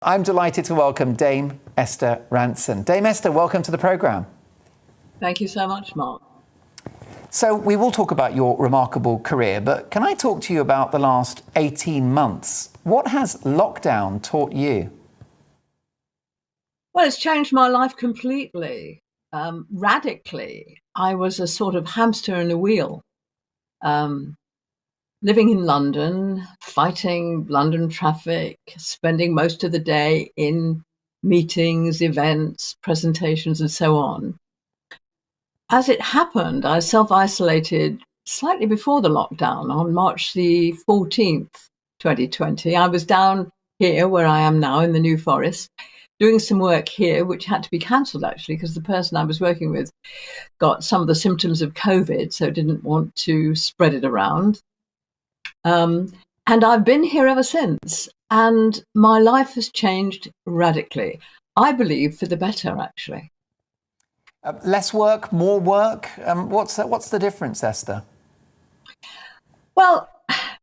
I'm delighted to welcome Dame Esther Rantzen. Dame Esther, welcome to the programme. Thank you so much, Mark. So we will talk about your remarkable career, but can I talk to you about the last 18 months? What has lockdown taught you? Well, it's changed my life completely, radically. I was a sort of hamster in a wheel, living in London, fighting London traffic, spending most of the day in meetings, events, presentations, and so on. As it happened, I self-isolated slightly before the lockdown on March the 14th, 2020. I was down here where I am now in the New Forest, doing some work here, which had to be cancelled actually, because the person I was working with got some of the symptoms of COVID, so didn't want to spread it around. And I've been here ever since, and my life has changed radically. I believe for the better, actually. Less work, more work. What's the difference, Esther? Well,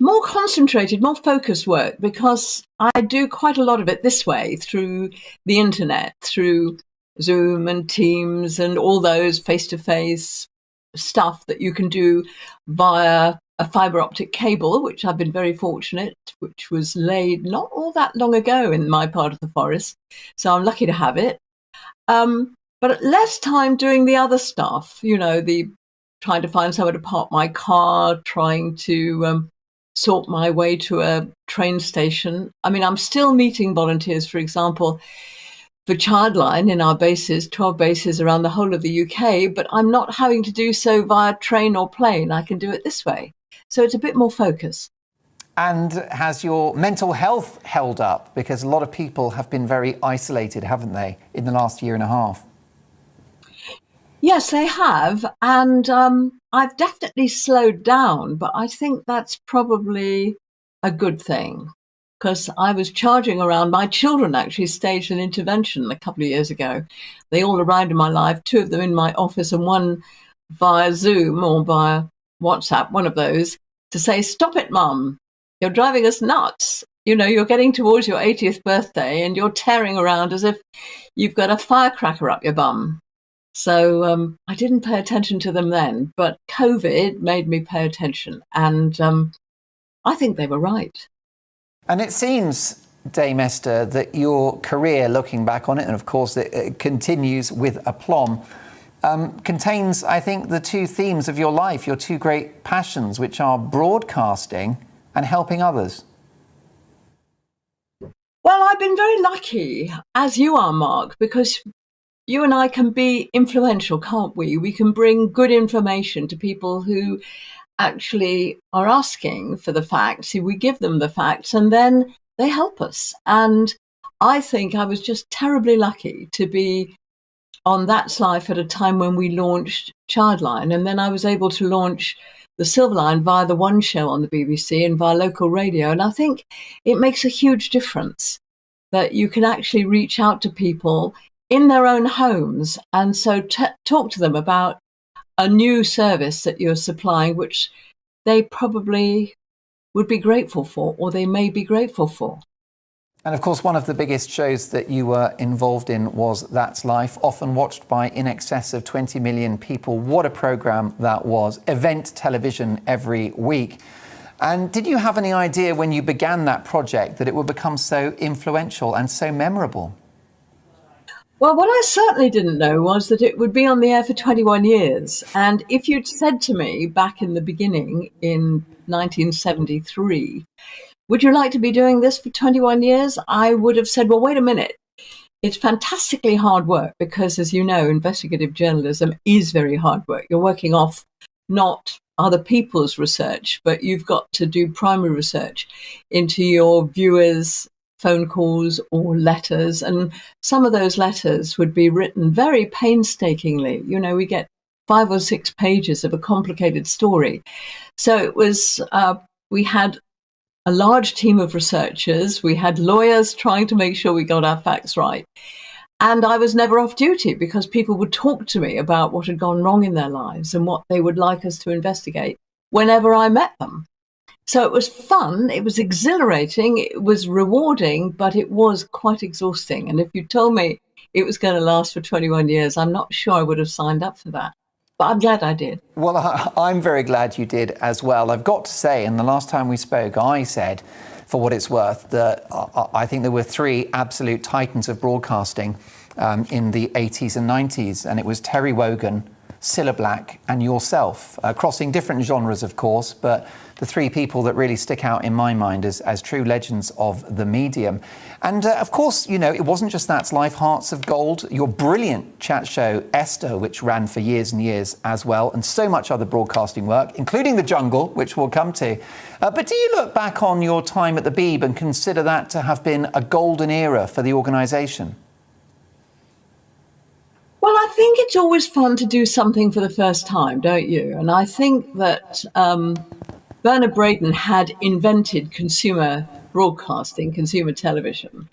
more concentrated, more focused work, because I do quite a lot of it this way through the internet, through Zoom and Teams and all those face-to-face stuff that you can do via a fibre optic cable, which I've been very fortunate, which was laid not all that long ago in my part of the forest. So I'm lucky to have it. But less time doing the other stuff, the trying to find somewhere to park my car, trying to sort my way to a train station. I mean, I'm still meeting volunteers, for example, for Childline in our bases, 12 bases around the whole of the UK, but I'm not having to do so via train or plane. I can do it this way. So it's a bit more focused. And has your mental health held up? Because a lot of people have been very isolated, haven't they, in the last year and a half? Yes, they have. And I've definitely slowed down, but I think that's probably a good thing, because I was charging around. My children actually staged an intervention a couple of years ago. They all arrived in my life, 2 of them in my office and 1 via Zoom or via WhatsApp, one of those, to say, "Stop it, Mum. You're driving us nuts. You're getting towards your 80th birthday and you're tearing around as if you've got a firecracker up your bum." So I didn't pay attention to them then, but COVID made me pay attention. And I think they were right. And it seems, Dame Esther, that your career, looking back on it, and of course it continues with aplomb, contains, I think, the 2 themes of your life, your 2 great passions, which are broadcasting and helping others. Well, I've been very lucky, as you are, Mark, because you and I can be influential, can't we? We can bring good information to people who actually are asking for the facts. We give them the facts and then they help us. And I think I was just terribly lucky to be on That's Life at a time when we launched Childline. And then I was able to launch the Silver Line via the One Show on the BBC and via local radio. And I think it makes a huge difference that you can actually reach out to people in their own homes and so talk to them about a new service that you're supplying, which they probably would be grateful for, or they may be grateful for. And of course, one of the biggest shows that you were involved in was That's Life, often watched by in excess of 20 million people. What a programme that was. Event television every week. And did you have any idea when you began that project that it would become so influential and so memorable? Well, what I certainly didn't know was that it would be on the air for 21 years. And if you'd said to me back in the beginning in 1973, "Would you like to be doing this for 21 years?" I would have said, well, wait a minute. It's fantastically hard work because, as you know, investigative journalism is very hard work. You're working off not other people's research, but you've got to do primary research into your viewers' phone calls or letters. And some of those letters would be written very painstakingly. We get 5 or 6 pages of a complicated story. So it was, we had a large team of researchers. We had lawyers trying to make sure we got our facts right. And I was never off duty because people would talk to me about what had gone wrong in their lives and what they would like us to investigate whenever I met them. So it was fun, it was exhilarating, it was rewarding, but it was quite exhausting. And if you told me it was going to last for 21 years, I'm not sure I would have signed up for that. But I'm glad I did. Well, I'm very glad you did as well. I've got to say, and the last time we spoke, I said, for what it's worth, that I think there were three absolute titans of broadcasting in the 80s and 90s, and it was Terry Wogan, Cilla Black and yourself, crossing different genres, of course, but the three people that really stick out in my mind as true legends of the medium. And of course, you know, it wasn't just That's Life, Hearts of Gold, your brilliant chat show, Esther, which ran for years and years as well, and so much other broadcasting work, including The Jungle, which we'll come to. But do you look back on your time at the Beeb and consider that to have been a golden era for the organisation? Well, I think it's always fun to do something for the first time, don't you? And I think that Bernard Braden had invented consumer broadcasting, consumer television,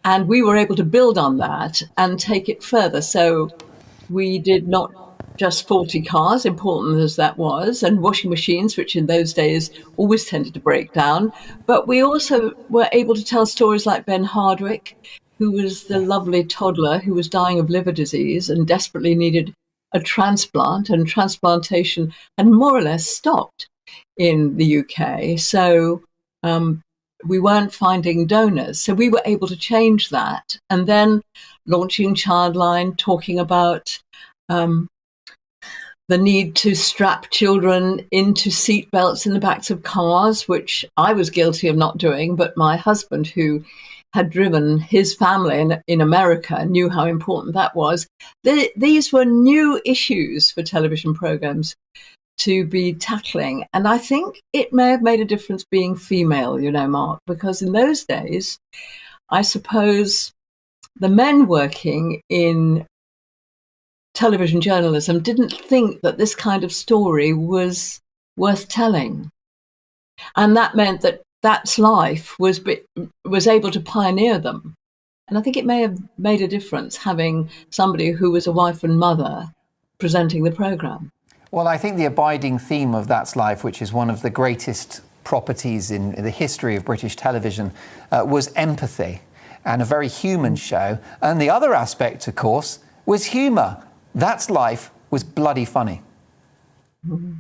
and we were able to build on that and take it further. So we did not just 40 cars, important as that was, and washing machines, which in those days always tended to break down, but we also were able to tell stories like Ben Hardwick, who was the lovely toddler who was dying of liver disease and desperately needed a transplant, and transplantation had more or less stopped in the UK. So we weren't finding donors. So we were able to change that. And then launching Childline, talking about the need to strap children into seatbelts in the backs of cars, which I was guilty of not doing, but my husband, who had driven his family in America, knew how important that was. These were new issues for television programs to be tackling. And I think it may have made a difference being female, you know, Mark, because in those days, I suppose the men working in television journalism didn't think that this kind of story was worth telling. And that meant that That's Life was able to pioneer them. And I think it may have made a difference having somebody who was a wife and mother presenting the programme. Well, I think the abiding theme of That's Life, which is one of the greatest properties in the history of British television, was empathy, and a very human show. And the other aspect, of course, was humour. That's Life was bloody funny. Mm-hmm.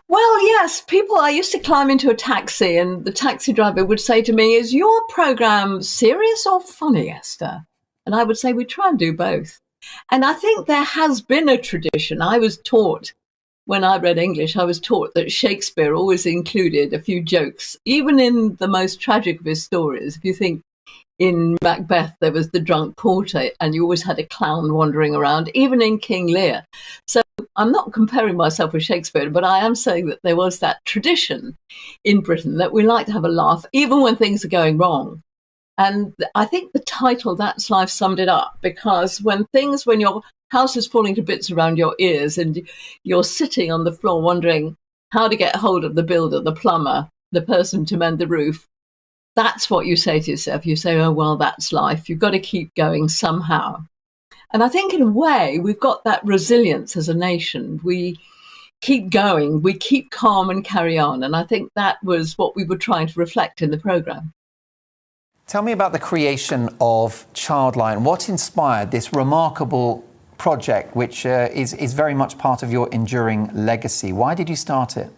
Well, yes, I used to climb into a taxi and the taxi driver would say to me, "Is your programme serious or funny, Esther?" And I would say, "We try and do both." And I think there has been a tradition. I was taught, when I read English, I was taught that Shakespeare always included a few jokes, even in the most tragic of his stories. If you think in Macbeth, there was the drunk porter, and you always had a clown wandering around, even in King Lear. So I'm not comparing myself with Shakespeare, but I am saying that there was that tradition in Britain that we like to have a laugh, even when things are going wrong. And I think the title, That's Life, summed it up, because when your house is falling to bits around your ears and you're sitting on the floor wondering how to get hold of the builder, the plumber, the person to mend the roof, that's what you say to yourself. You say, "Oh, well, that's life. You've got to keep going somehow." And I think in a way, we've got that resilience as a nation. We keep going, we keep calm and carry on. And I think that was what we were trying to reflect in the programme. Tell me about the creation of Childline. What inspired this remarkable project, which is very much part of your enduring legacy? Why did you start it?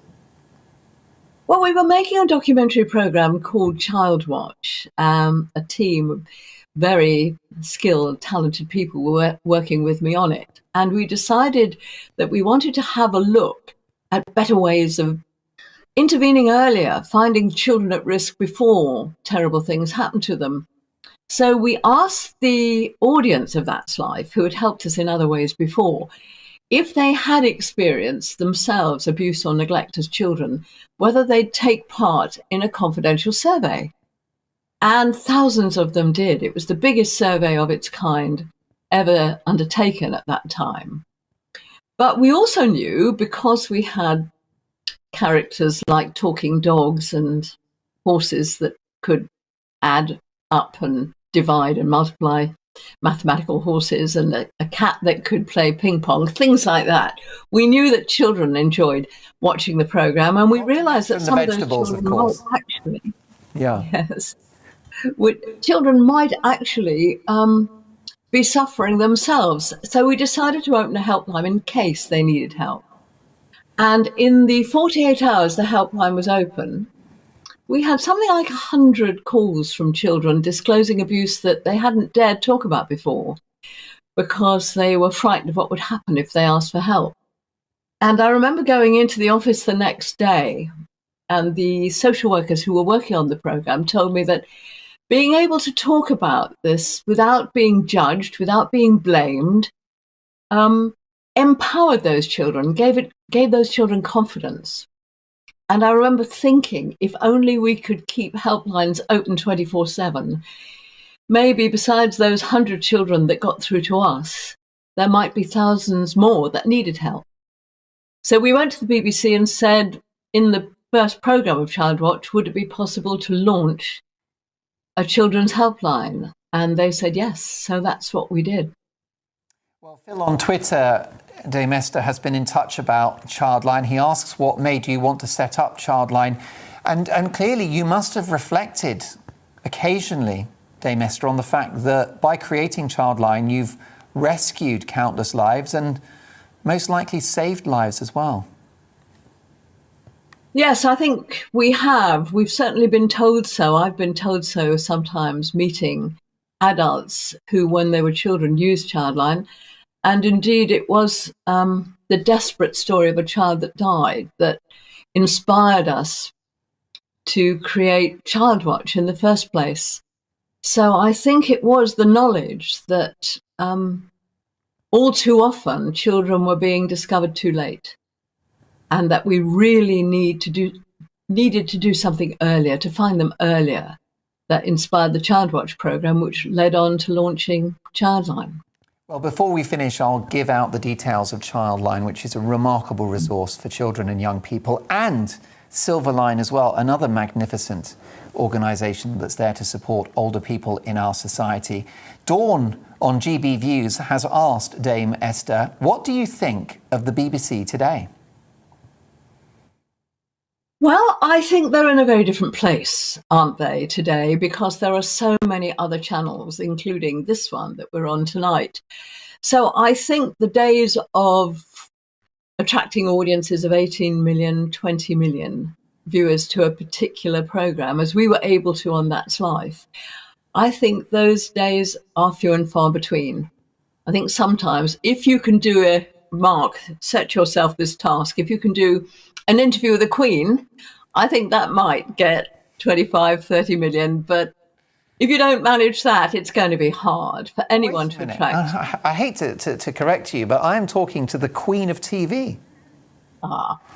Well, we were making a documentary programme called Child Watch. A team of very skilled, talented people were working with me on it. And we decided that we wanted to have a look at better ways of intervening earlier, finding children at risk before terrible things happen to them. So we asked the audience of That's Life, who had helped us in other ways before, if they had experienced themselves abuse or neglect as children, whether they'd take part in a confidential survey. And thousands of them did. It was the biggest survey of its kind ever undertaken at that time. But we also knew, because we had characters like talking dogs and horses that could add up and divide and multiply mathematical horses and a cat that could play ping pong, things like that. We knew that children enjoyed watching the program, and we realized that some of those children might actually, yes, children might actually be suffering themselves. So we decided to open a helpline in case they needed help. And in the 48 hours the helpline was open, we had something like 100 calls from children disclosing abuse that they hadn't dared talk about before because they were frightened of what would happen if they asked for help. And I remember going into the office the next day, and the social workers who were working on the program told me that being able to talk about this without being judged, without being blamed, empowered those children, gave those children confidence. And I remember thinking, if only we could keep helplines open 24/7, maybe besides those 100 children that got through to us, there might be thousands more that needed help. So we went to the BBC and said, in the first programme of Child Watch, would it be possible to launch a children's helpline? And they said yes, so that's what we did. Well, Phil on Twitter, Dame Esther has been in touch about Childline. He asks what made you want to set up Childline. And clearly you must have reflected occasionally, Dame Esther, on the fact that by creating Childline, you've rescued countless lives and most likely saved lives as well. Yes, I think we have. We've certainly been told so. I've been told so sometimes meeting adults who, when they were children, used Childline. And indeed, it was the desperate story of a child that died that inspired us to create Child Watch in the first place. So I think it was the knowledge that all too often children were being discovered too late, and that we really needed to do something earlier, to find them earlier, that inspired the Child Watch program, which led on to launching Childline. Well, before we finish, I'll give out the details of Childline, which is a remarkable resource for children and young people, and Silverline as well, another magnificent organisation that's there to support older people in our society. Dawn on GBNews has asked Dame Esther, what do you think of the BBC today? Well, I think they're in a very different place, aren't they, today, because there are so many other channels, including this one that we're on tonight. So I think the days of attracting audiences of 18 million, 20 million viewers to a particular programme, as we were able to on That's Life, I think those days are few and far between. I think sometimes if you can do set yourself this task, if you can do an interview with the Queen, I think that might get 25, 30 million. But if you don't manage that, it's going to be hard for anyone to attract. I hate to correct you, but I am talking to the Queen of TV.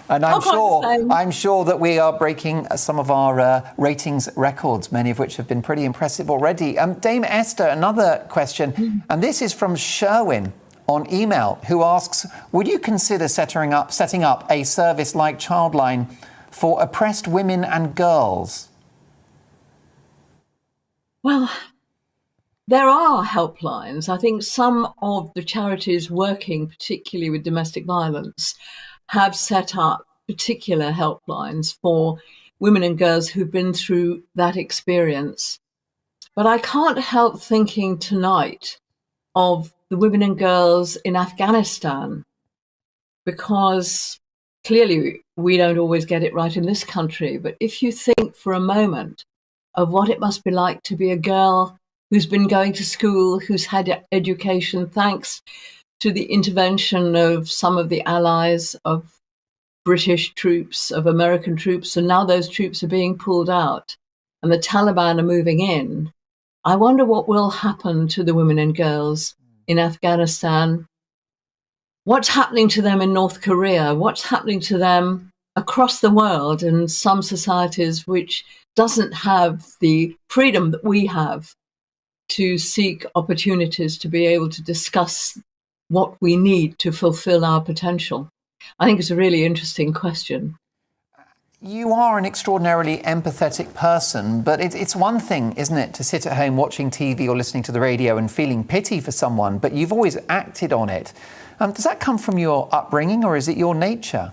And I'm sure that we are breaking some of our ratings records, many of which have been pretty impressive already. Dame Esther, another question, and this is from Sherwin on email, who asks, would you consider setting up a service like Childline for oppressed women and girls? Well, there are helplines. I think some of the charities working particularly with domestic violence have set up particular helplines for women and girls who've been through that experience. But I can't help thinking tonight of the women and girls in Afghanistan, because clearly we don't always get it right in this country. But if you think for a moment of what it must be like to be a girl who's been going to school, who's had education thanks to the intervention of some of the allies of British troops, of American troops, and now those troops are being pulled out and the Taliban are moving in, I wonder what will happen to the women and girls in Afghanistan. What's happening to them in North Korea? What's happening to them across the world in some societies which doesn't have the freedom that we have to seek opportunities to be able to discuss what we need to fulfill our potential? I think it's a really interesting question. You are an extraordinarily empathetic person, but it's one thing, isn't it, to sit at home watching TV or listening to the radio and feeling pity for someone, but you've always acted on it. Does that come from your upbringing, or is it your nature?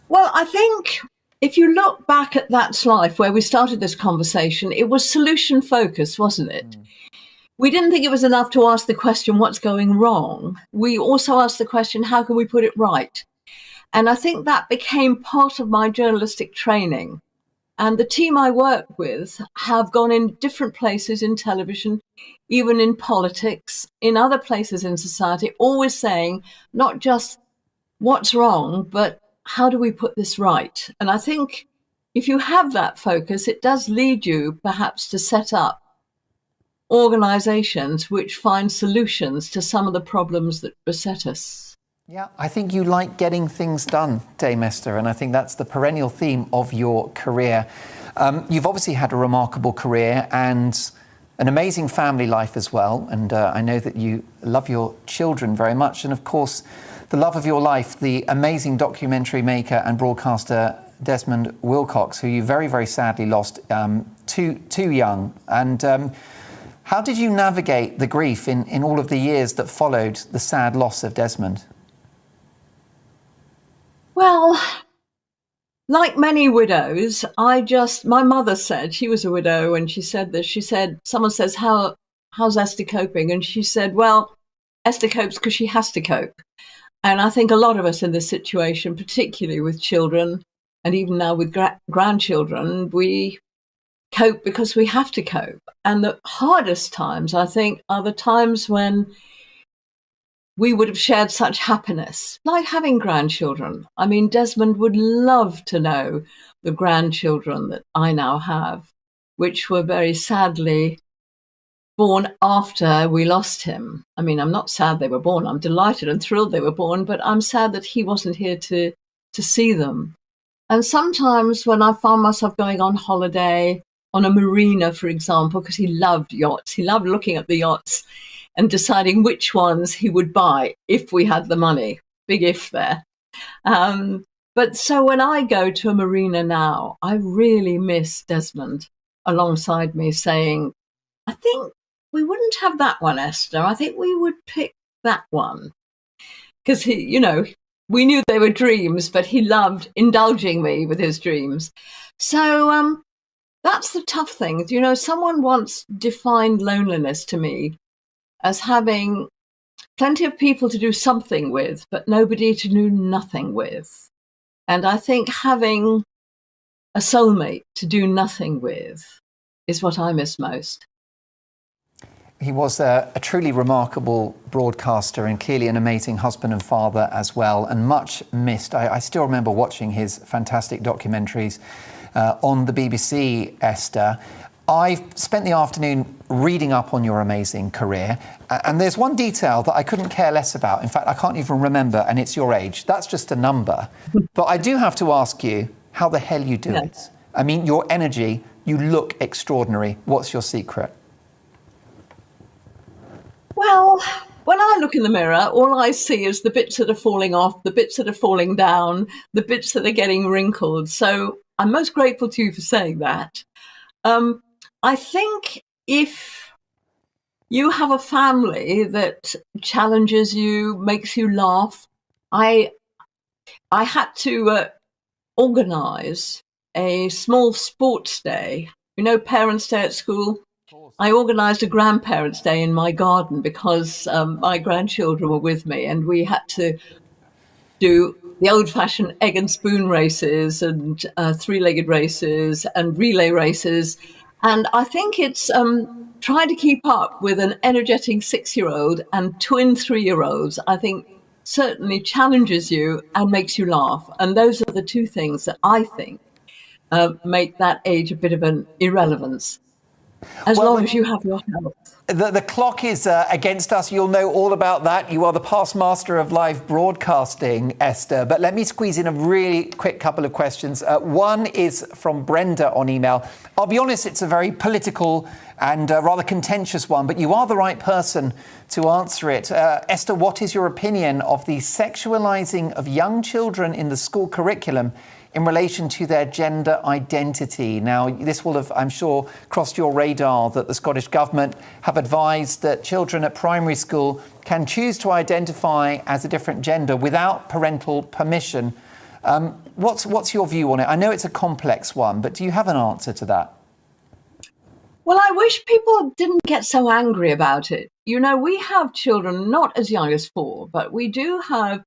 Well, I think if you look back at That's Life, where we started this conversation, it was solution focused, wasn't it? We didn't think it was enough to ask the question, what's going wrong? We also asked the question, how can we put it right? And I think that became part of my journalistic training. And the team I work with have gone in different places in television, even in politics, in other places in society, always saying not just what's wrong, but how do we put this right? And I think if you have that focus, it does lead you perhaps to set up organizations which find solutions to some of the problems that beset us. Yeah, I think you like getting things done, Dame Esther, and I think that's the perennial theme of your career. You've obviously had a remarkable career and an amazing family life as well, and I know that you love your children very much, and of course, the love of your life, the amazing documentary maker and broadcaster Desmond Wilcox, who you very, very sadly lost too young. And how did you navigate the grief in all of the years that followed the sad loss of Desmond? Well, like many widows, my mother said, she was a widow, and she said this, she said, someone says, how's Esther coping? And she said, well, Esther copes because she has to cope. And I think a lot of us in this situation, particularly with children, and even now with grandchildren, we cope because we have to cope. And the hardest times, I think, are the times when we would have shared such happiness, like having grandchildren. I mean, Desmond would love to know the grandchildren that I now have, which were very sadly born after we lost him. I mean, I'm not sad they were born. I'm delighted and thrilled they were born, but I'm sad that he wasn't here to see them. And sometimes when I found myself going on holiday, on a marina, for example, because he loved yachts, he loved looking at the yachts and deciding which ones he would buy if we had the money. Big if there. But so when I go to a marina now, I really miss Desmond alongside me saying, I think we wouldn't have that one, Esther. I think we would pick that one. Because he, you know, we knew they were dreams, but he loved indulging me with his dreams. So that's the tough thing. You know, someone once defined loneliness to me as having plenty of people to do something with, but nobody to do nothing with. And I think having a soulmate to do nothing with is what I miss most. He was a truly remarkable broadcaster and clearly an amazing husband and father as well, and much missed. I still remember watching his fantastic documentaries on the BBC, Esther. I spent the afternoon reading up on your amazing career, and there's one detail that I couldn't care less about. In fact, I can't even remember, and it's your age. That's just a number. But I do have to ask you how the hell you do it. I mean, your energy, you look extraordinary. What's your secret? Well, when I look in the mirror, all I see is the bits that are falling off, the bits that are falling down, the bits that are getting wrinkled. So I'm most grateful to you for saying that. I think if you have a family that challenges you, makes you laugh, I had to organise a small sports day. You know, Parents' Day at school? I organised a Grandparents' Day in my garden because my grandchildren were with me, and we had to do the old-fashioned egg and spoon races and three-legged races and relay races. And I think it's trying to keep up with an energetic 6-year-old and twin 3-year-olds, I think certainly challenges you and makes you laugh. And those are the two things that I think make that age a bit of an irrelevance, as long as you have your health. The clock is against us. You'll know all about that. You are the past master of live broadcasting, Esther. But let me squeeze in a really quick couple of questions. One is from Brenda on email. I'll be honest, it's a very political and rather contentious one, but you are the right person to answer it. Esther, what is your opinion of the sexualizing of young children in the school curriculum in relation to their gender identity. Now, this will have, I'm sure, crossed your radar that the Scottish Government have advised that children at primary school can choose to identify as a different gender without parental permission. What's your view on it? I know it's a complex one, but do you have an answer to that? Well, I wish people didn't get so angry about it. You know, we have children not as young as 4, but we do have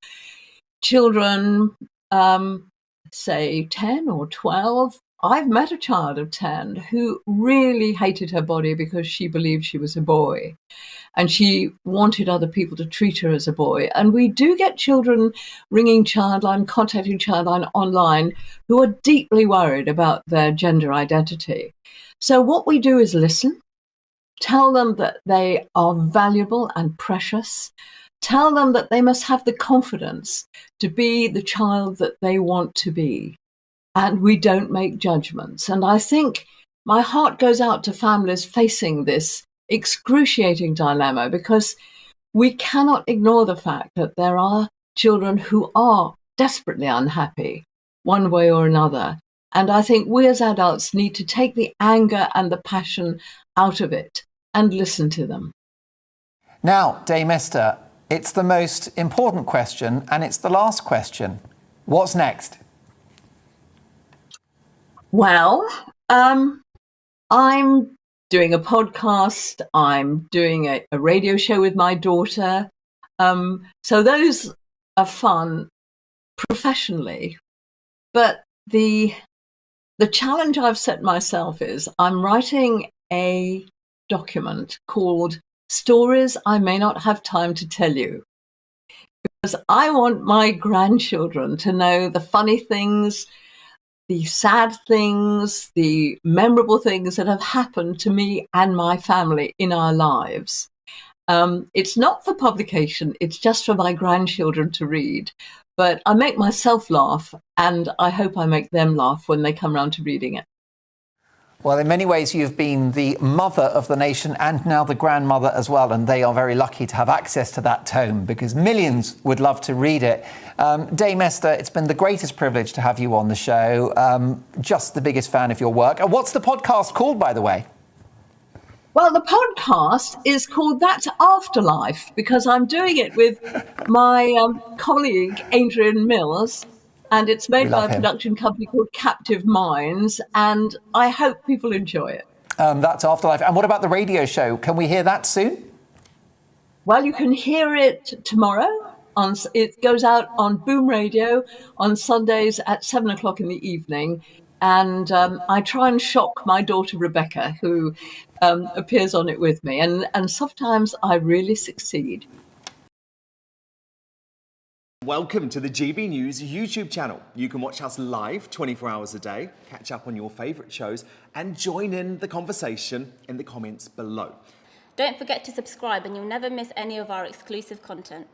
children, say 10 or 12. I've met a child of 10 who really hated her body because she believed she was a boy and she wanted other people to treat her as a boy. And we do get children ringing Childline, contacting Childline online who are deeply worried about their gender identity. So what we do is listen, tell them that they are valuable and precious, tell them that they must have the confidence to be the child that they want to be. And we don't make judgments. And I think my heart goes out to families facing this excruciating dilemma, because we cannot ignore the fact that there are children who are desperately unhappy one way or another. And I think we as adults need to take the anger and the passion out of it and listen to them. Now, Dame Esther, it's the most important question and it's the last question. What's next? Well, I'm doing a podcast. I'm doing a radio show with my daughter. So those are fun professionally. But the challenge I've set myself is I'm writing a document called Stories I May Not Have Time to Tell You, because I want my grandchildren to know the funny things, the sad things, the memorable things that have happened to me and my family in our lives. It's not for publication, it's just for my grandchildren to read. But I make myself laugh, and I hope I make them laugh when they come around to reading it. Well, in many ways, you've been the mother of the nation and now the grandmother as well, and they are very lucky to have access to that tome because millions would love to read it. Dame Esther, it's been the greatest privilege to have you on the show. Just the biggest fan of your work. And what's the podcast called, by the way? Well, the podcast is called That's Afterlife because I'm doing it with my colleague, Adrian Mills, and it's made by a production company called Captive Minds, and I hope people enjoy it. That's Afterlife. And what about the radio show? Can we hear that soon? Well, you can hear it tomorrow. It goes out on Boom Radio on Sundays at 7 o'clock in the evening. And I try and shock my daughter, Rebecca, who appears on it with me. And sometimes I really succeed. Welcome to the GB News YouTube channel. You can watch us live 24 hours a day, catch up on your favourite shows, and join in the conversation in the comments below. Don't forget to subscribe and you'll never miss any of our exclusive content.